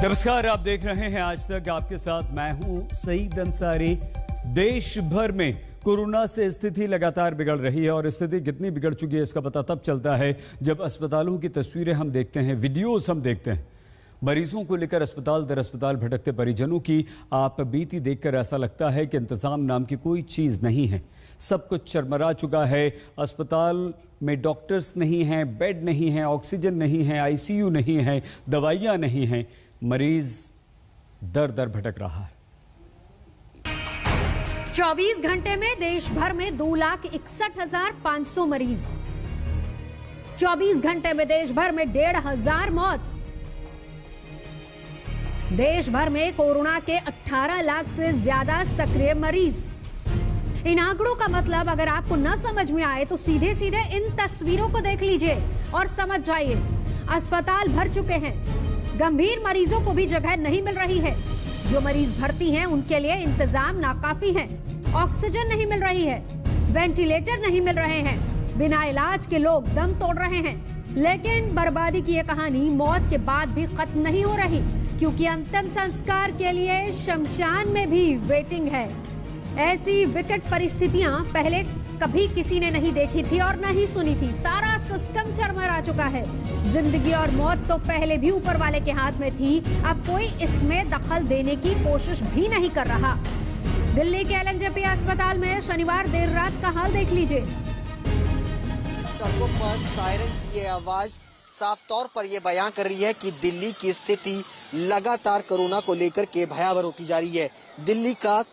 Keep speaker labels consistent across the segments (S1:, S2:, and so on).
S1: नमस्कार, आप देख रहे हैं आज तक। आपके साथ मैं हूं सईद अंसारी। देश भर में कोरोना से स्थिति लगातार बिगड़ रही है और स्थिति कितनी बिगड़ चुकी है इसका पता तब चलता है जब अस्पतालों की तस्वीरें हम देखते हैं, वीडियोस हम देखते हैं। मरीजों को लेकर अस्पताल दर अस्पताल भटकते परिजनों की आप बीती देखकर ऐसा लगता है कि इंतजाम नाम की कोई चीज नहीं है। सब कुछ चरमरा चुका है। अस्पताल में डॉक्टर्स नहीं हैं, बेड नहीं है, ऑक्सीजन नहीं है, आईसीयू नहीं है, दवाइयां नहीं हैं। मरीज दर दर भटक रहा है।
S2: 24 घंटे में देश भर में 2,61,500 मरीज। 24 घंटे में देश भर में 1,500 मौत। देश भर में कोरोना के 18 लाख से ज्यादा सक्रिय मरीज। इन आंकड़ों का मतलब अगर आपको न समझ में आए तो सीधे सीधे इन तस्वीरों को देख लीजिए और समझ जाइए। अस्पताल भर चुके हैं, गंभीर मरीजों को भी जगह नहीं मिल रही है। जो मरीज भर्ती हैं उनके लिए इंतजाम नाकाफी है। ऑक्सीजन नहीं मिल रही है, वेंटिलेटर नहीं मिल रहे हैं, बिना इलाज के लोग दम तोड़ रहे हैं। लेकिन बर्बादी की यह कहानी मौत के बाद भी खत्म नहीं हो रही, क्योंकि अंतिम संस्कार के लिए शमशान में भी वेटिंग है। ऐसी विकट परिस्थितियां पहले कभी किसी ने नहीं देखी थी और न ही सुनी थी। सारा सिस्टम चरमरा चुका है। जिंदगी और मौत तो पहले भी ऊपर वाले के हाथ में थी, अब कोई इसमें दखल देने की कोशिश भी नहीं कर रहा। दिल्ली के एलएनजेपी अस्पताल में शनिवार देर रात का हाल देख लीजिए।
S3: सड़कों पर सायरन की ये आवाज साफ तौर पर यह बयां कर रही है कि दिल्ली की स्थिति लगातार कोरोना को लेकर के भयावह होती जा रही है। दिल्ली का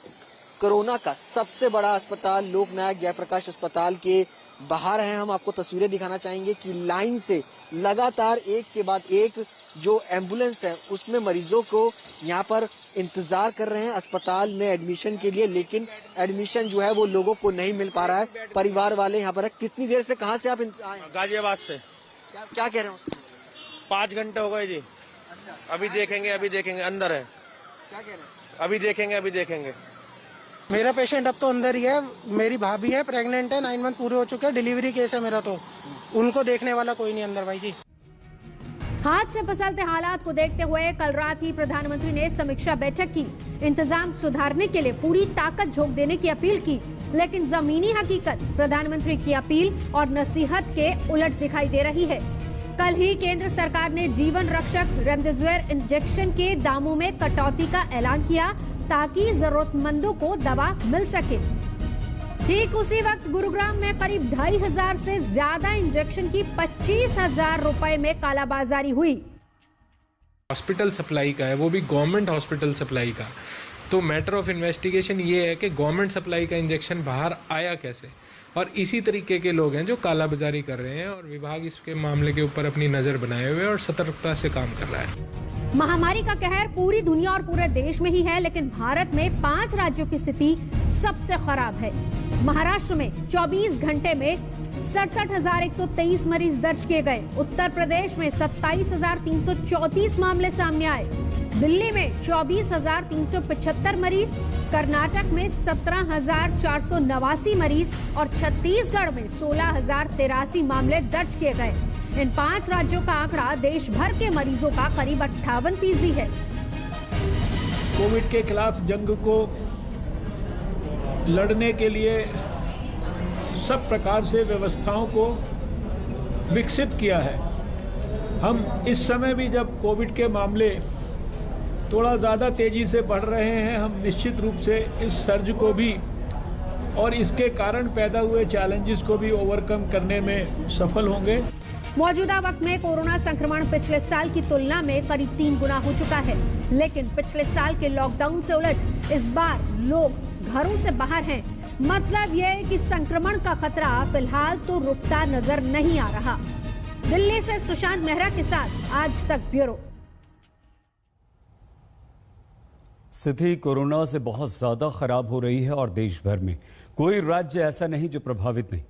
S3: कोरोना का सबसे बड़ा अस्पताल लोकनायक जयप्रकाश अस्पताल के बाहर हैं। हम आपको तस्वीरें दिखाना चाहेंगे कि लाइन से लगातार एक के बाद एक जो एम्बुलेंस है उसमें मरीजों को यहाँ पर इंतजार कर रहे हैं अस्पताल में एडमिशन के लिए, लेकिन एडमिशन जो है वो लोगों को नहीं मिल पा रहा है। परिवार वाले यहाँ पर है। कितनी देर से, कहाँ से आप आए?
S4: गाजियाबाद से।
S3: क्या कह रहे हैं?
S4: 5 घंटे हो गए जी।
S3: अच्छा,
S4: अभी देखेंगे अंदर है।
S3: क्या कह रहे हैं?
S4: अभी देखेंगे।
S5: मेरा पेशेंट अब तो अंदर ही है। मेरी भाभी है, प्रेग्नेंट है, 9 मंथ पूरे हो चुके हैं, डिलीवरी केस है मेरा। तो उनको देखने वाला कोई नहीं अंदर भाई जी।
S2: हाथ से फिसलते हालात को देखते हुए कल रात ही प्रधानमंत्री ने समीक्षा बैठक की। इंतजाम सुधारने के लिए पूरी ताकत झोंक देने की अपील की, लेकिन जमीनी हकीकत प्रधानमंत्री की अपील और नसीहत के उलट दिखाई दे रही है। कल ही केंद्र सरकार ने जीवन रक्षक रेमडेसिविर इंजेक्शन के दामों में कटौती का ऐलान किया ताकि जरूरतमंदों को दवा मिल सके। ठीक उसी वक्त गुरुग्राम में करीब 2,500 से ज्यादा इंजेक्शन की 25,000 रुपए में कालाबाजारी हुई।
S6: हॉस्पिटल सप्लाई का है, वो भी गवर्नमेंट हॉस्पिटल सप्लाई का। तो मैटर ऑफ इन्वेस्टिगेशन ये है कि गवर्नमेंट सप्लाई का इंजेक्शन बाहर आया कैसे, और इसी तरीके के लोग हैं जो कालाबाजारी कर रहे हैं। और विभाग इसके मामले के ऊपर अपनी नजर बनाए हुए और सतर्कता से काम कर रहा है।
S2: महामारी का कहर पूरी दुनिया और पूरे देश में ही है, लेकिन भारत में 5 राज्यों की स्थिति सबसे खराब है। महाराष्ट्र में 24 घंटे में 67,123 मरीज दर्ज किए गए। उत्तर प्रदेश में 27,334 मामले सामने आए। दिल्ली में 24,375 मरीज, कर्नाटक में 17,489 मरीज और छत्तीसगढ़ में 16,083 मामले दर्ज किए गए। इन 5 राज्यों का आंकड़ा देश भर के मरीजों का करीब 58% है।
S7: कोविड के खिलाफ जंग को लड़ने के लिए सब प्रकार से व्यवस्थाओं को विकसित किया है। हम इस समय भी जब कोविड के मामले थोड़ा ज़्यादा तेज़ी से बढ़ रहे हैं, हम निश्चित रूप से इस सर्ज को भी और इसके कारण पैदा हुए चैलेंजेस को भी ओवरकम करने में सफल होंगे।
S2: मौजूदा वक्त में कोरोना संक्रमण पिछले साल की तुलना में करीब 3 गुना हो चुका है, लेकिन पिछले साल के लॉकडाउन से उलट इस बार लोग घरों से बाहर हैं। मतलब यह है कि संक्रमण का खतरा फिलहाल तो रुकता नजर नहीं आ रहा। दिल्ली से सुशांत मेहरा के साथ आज तक ब्यूरो।
S1: स्थिति कोरोना से बहुत ज्यादा खराब हो रही है और देश भर में कोई राज्य ऐसा नहीं जो प्रभावित नहीं।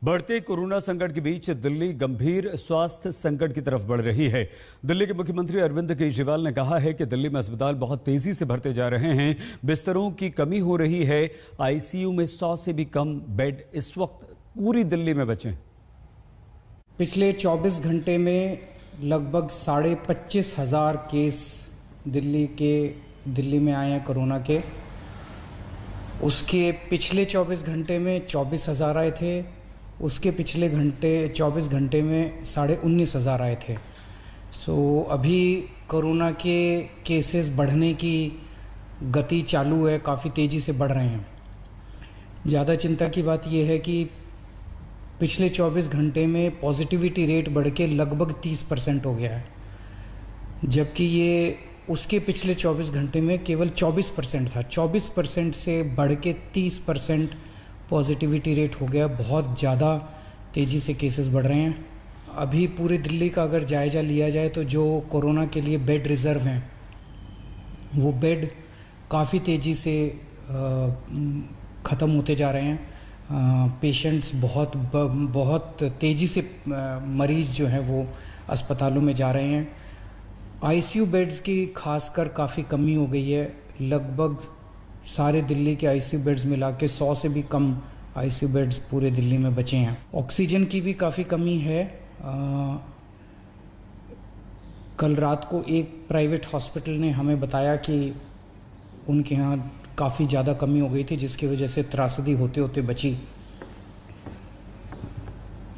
S1: बढ़ते कोरोना संकट के बीच दिल्ली गंभीर स्वास्थ्य संकट की तरफ बढ़ रही है। दिल्ली के मुख्यमंत्री अरविंद केजरीवाल ने कहा है कि दिल्ली में अस्पताल बहुत तेजी से भरते जा रहे हैं, बिस्तरों की कमी हो रही है। आईसीयू में 100 से भी कम बेड इस वक्त पूरी दिल्ली में बचे।
S8: पिछले 24 घंटे में लगभग 25,500 केस दिल्ली में आए हैं कोरोना के, उसके पिछले 24 घंटे में 24,000 आए थे, उसके पिछले 24 घंटे में 19,500 आए थे। सो अभी कोरोना के केसेस बढ़ने की गति चालू है, काफ़ी तेज़ी से बढ़ रहे हैं। ज़्यादा चिंता की बात यह है कि पिछले 24 घंटे में पॉजिटिविटी रेट बढ़ के लगभग 30% हो गया है, जबकि ये उसके पिछले 24 घंटे में केवल 24% था। 24% से बढ़ के 30% पॉजिटिविटी रेट हो गया। बहुत ज़्यादा तेज़ी से केसेस बढ़ रहे हैं। अभी पूरे दिल्ली का अगर जायज़ा लिया जाए तो जो कोरोना के लिए बेड रिज़र्व हैं, वो बेड काफ़ी तेज़ी से ख़त्म होते जा रहे हैं। पेशेंट्स बहुत तेज़ी से मरीज़ जो हैं वो अस्पतालों में जा रहे हैं। आईसीयू बेड्स की खासकर काफ़ी कमी हो गई है। लगभग सारे दिल्ली के आईसीयू बेड्स मिला के 100 से भी कम आईसीयू बेड्स पूरे दिल्ली में बचे हैं। ऑक्सीजन की भी काफ़ी कमी है। कल रात को एक प्राइवेट हॉस्पिटल ने हमें बताया कि उनके यहाँ काफ़ी ज़्यादा कमी हो गई थी, जिसकी वजह से त्रासदी होते होते बची।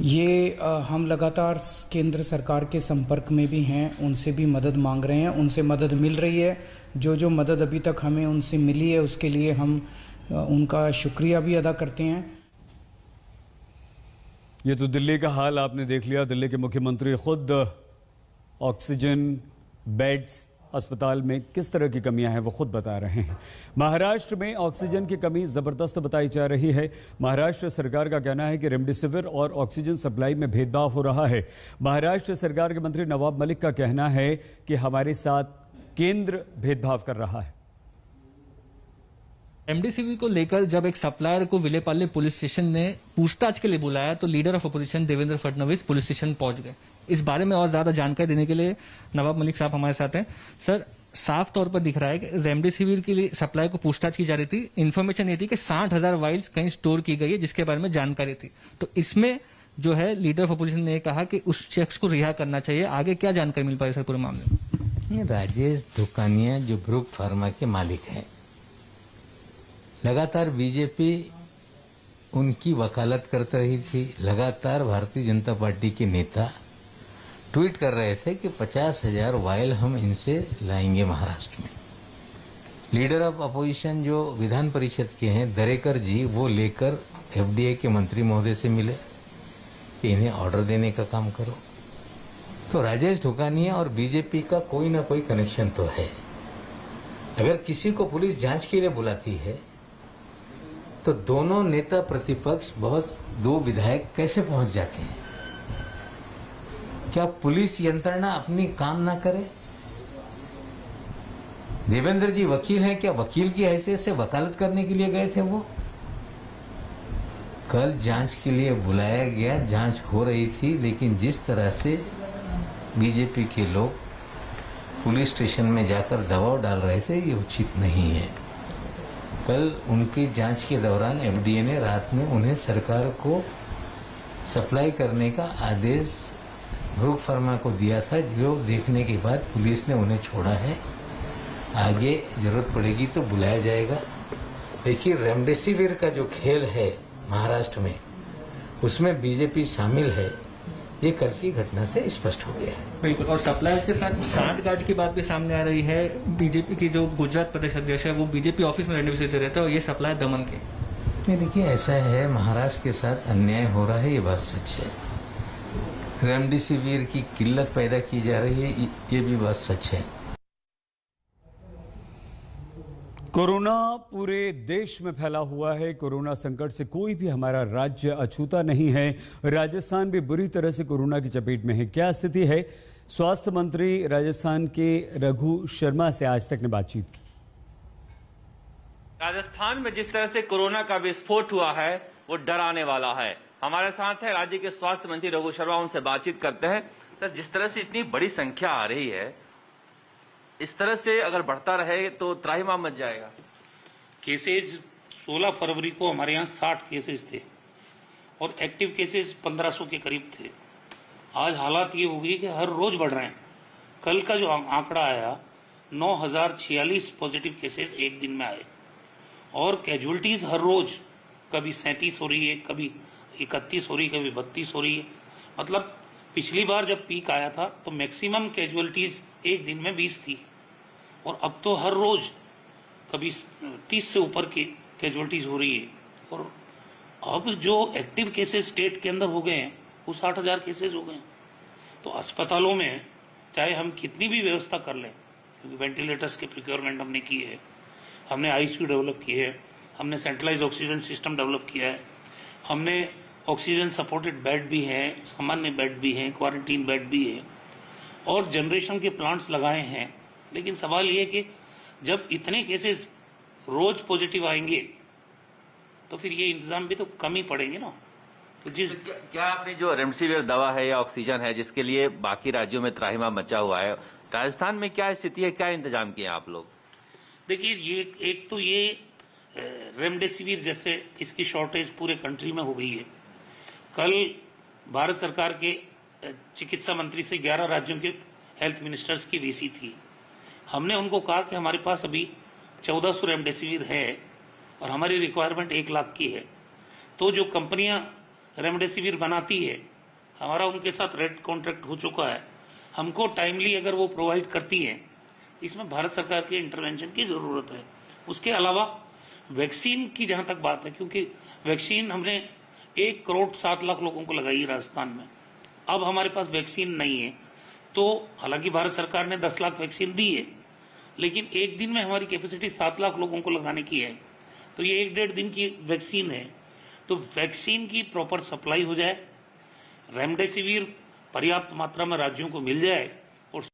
S8: ये हम लगातार केंद्र सरकार के संपर्क में भी हैं, उनसे भी मदद मांग रहे हैं, उनसे मदद मिल रही है। जो मदद अभी तक हमें उनसे मिली है उसके लिए हम उनका शुक्रिया भी अदा करते हैं।
S1: ये तो दिल्ली का हाल आपने देख लिया। दिल्ली के मुख्यमंत्री खुद ऑक्सीजन बेड्स अस्पताल में किस तरह की कमियां हैं वो खुद बता रहे हैं। महाराष्ट्र में ऑक्सीजन की कमी ज़बरदस्त बताई जा रही है। महाराष्ट्र सरकार का कहना है कि रेमडेसिविर और ऑक्सीजन सप्लाई में भेदभाव हो रहा है। महाराष्ट्र सरकार के मंत्री नवाब मलिक का कहना है कि हमारे साथ केंद्र भेदभाव कर रहा है।
S9: रेमडेसिविर को लेकर जब एक सप्लायर को विलेपार्ले पुलिस स्टेशन ने पूछताछ के लिए बुलाया तो leader of opposition Devendra Fadnavis police station पहुंच गए। इस बारे में और ज्यादा जानकारी देने के लिए नवाब मलिक साहब हमारे साथ हैं। सर, साफ तौर पर दिख रहा है कि रेमडेसिविर के लिए सप्लाई को पूछताछ की जा रही थी। इन्फॉर्मेशन ये थी कि 60,000 वाइल्स कहीं स्टोर की गई है, जिसके बारे में जानकारी थी। तो इसमें जो है लीडर ऑफ अपोजिशन ने कहा कि उस शख्स को रिहा करना चाहिए। आगे क्या जानकारी मिल पाई सर पूरे मामले में?
S10: राजेश धुकानिया जो ब्रुक फार्मा के मालिक हैं, लगातार बीजेपी उनकी वकालत करती रही थी। लगातार भारतीय जनता पार्टी के नेता ट्वीट कर रहे थे कि 50,000 वायल हम इनसे लाएंगे महाराष्ट्र में। लीडर ऑफ अपोजिशन जो विधान परिषद के हैं दरेकर जी, वो लेकर एफडीए के मंत्री महोदय से मिले कि इन्हें ऑर्डर देने का काम करो। तो राजेश धुकानिया और बीजेपी का कोई ना कोई कनेक्शन तो है। अगर किसी को पुलिस जांच के लिए बुलाती है तो दोनों नेता प्रतिपक्ष, बहुत दो विधायक कैसे पहुंच जाते हैं? क्या पुलिस यंत्रणा अपनी काम ना करे? देवेंद्र जी वकील हैं, क्या वकील की हैसियत से वकालत करने के लिए गए थे वो? कल जांच के लिए बुलाया गया, जांच हो रही थी, लेकिन जिस तरह से बीजेपी के लोग पुलिस स्टेशन में जाकर दबाव डाल रहे थे, ये उचित नहीं है। कल उनकी जांच के दौरान एफडीए ने रात में उन्हें सरकार को सप्लाई करने का आदेश ब्रुक फार्मा को दिया था, जो देखने के बाद पुलिस ने उन्हें छोड़ा है। आगे जरूरत पड़ेगी तो बुलाया जाएगा। देखिए, रेमडेसिविर का जो खेल है महाराष्ट्र में, उसमें बीजेपी शामिल है, ये कल की घटना से स्पष्ट हो गया है।
S9: बिल्कुल। और सप्लायर्स के साथ सांठगांठ की बात भी सामने आ रही है। बीजेपी की जो गुजरात प्रदेश अध्यक्ष है वो बीजेपी ऑफिस में रेमडेसिविर देते रहते हैं और ये सप्लाई दमन के।
S10: नहीं, देखिए ऐसा है, महाराष्ट्र के साथ अन्याय हो रहा है, ये बात सच है। रेमडेसिविर की किल्लत पैदा की जा रही है, ये भी बात सच है।
S1: कोरोना पूरे देश में फैला हुआ है। कोरोना संकट से कोई भी हमारा राज्य अछूता नहीं है। राजस्थान भी बुरी तरह से कोरोना की चपेट में है। क्या स्थिति है? स्वास्थ्य मंत्री राजस्थान के रघु शर्मा से आज तक ने बातचीत की।
S11: राजस्थान में जिस तरह से कोरोना का विस्फोट हुआ है वो डराने वाला है। हमारे साथ है राज्य के स्वास्थ्य मंत्री रघु शर्मा, उनसे बातचीत करते हैं। सर, जिस तरह से इतनी बड़ी संख्या आ रही है, इस तरह से अगर बढ़ता रहे तो त्राहिमाम मच जाएगा।
S12: केसेज 16 फरवरी को हमारे यहाँ 60 केसेस थे और एक्टिव केसेस 1500 के करीब थे। आज हालात ये हो गई कि हर रोज बढ़ रहे हैं। कल का जो आंकड़ा आया 9,046 पॉजिटिव केसेस एक दिन में आए और कैजुअलिटीज हर रोज कभी 37 हो रही है, कभी 31 हो रही है, कभी 32 हो रही है। मतलब पिछली बार जब पीक आया था तो मैक्सिमम कैजुअलिटीज एक दिन में 20 थी और अब तो हर रोज कभी 30 से ऊपर की कैजुअलिटीज हो रही है। और अब जो एक्टिव केसेस स्टेट के अंदर हो गए हैं वो 60,000 केसेस हो गए हैं। तो अस्पतालों में चाहे हम कितनी भी व्यवस्था कर लें, क्योंकि वेंटिलेटर्स के प्रिक्योरमेंट हमने की है, हमने आईसीयू डेवलप की है, हमने सेंट्रलाइज ऑक्सीजन सिस्टम डेवलप किया है, हमने ऑक्सीजन सपोर्टेड बेड भी है, सामान्य बेड भी है, क्वारंटीन बेड भी है और जनरेशन के प्लांट्स लगाए हैं। लेकिन सवाल ये कि जब इतने केसेस रोज पॉजिटिव आएंगे तो फिर ये इंतजाम भी तो कम ही पड़ेंगे ना। तो
S11: क्या आपने जो रेमडेसिविर दवा है या ऑक्सीजन है जिसके लिए बाकी राज्यों में त्राहिमाम मचा हुआ है, राजस्थान में क्या स्थिति है, क्या इंतजाम किए आप लोग?
S12: देखिए, ये एक तो ये रेमडेसिविर जैसे इसकी शॉर्टेज पूरे कंट्री में हो गई है। कल भारत सरकार के चिकित्सा मंत्री से 11 राज्यों के हेल्थ मिनिस्टर्स की वीसी थी। हमने उनको कहा कि हमारे पास अभी 1400 रेमडेसिविर है और हमारी रिक्वायरमेंट 1 लाख की है। तो जो कंपनियां रेमडेसिविर बनाती है, हमारा उनके साथ रेट कॉन्ट्रैक्ट हो चुका है। हमको टाइमली अगर वो प्रोवाइड करती है, इसमें भारत सरकार के इंटरवेंशन की जरूरत है। उसके अलावा वैक्सीन की जहां तक बात है, क्योंकि वैक्सीन हमने 1 करोड़ 7 लाख लोगों को लगाई है राजस्थान में, अब हमारे पास वैक्सीन नहीं है। तो हालांकि भारत सरकार ने 10 लाख वैक्सीन दी है, लेकिन एक दिन में हमारी कैपेसिटी 7 लाख लोगों को लगाने की है। तो ये 1-1.5 दिन की वैक्सीन है। तो वैक्सीन की प्रॉपर सप्लाई हो जाए, रेमडेसिविर पर्याप्त मात्रा में राज्यों को मिल जाए। और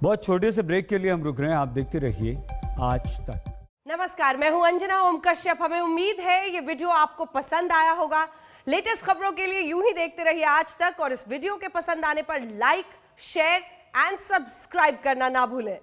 S1: बहुत छोटे से ब्रेक के लिए हम रुक रहे हैं, आप देखते रहिए आज तक।
S13: नमस्कार, मैं हूं अंजना ओम कश्यप। हमें उम्मीद है ये वीडियो आपको पसंद आया होगा। लेटेस्ट खबरों के लिए यूं ही देखते रहिए आज तक और इस वीडियो के पसंद आने पर लाइक, शेयर एंड सब्सक्राइब करना ना भूलें।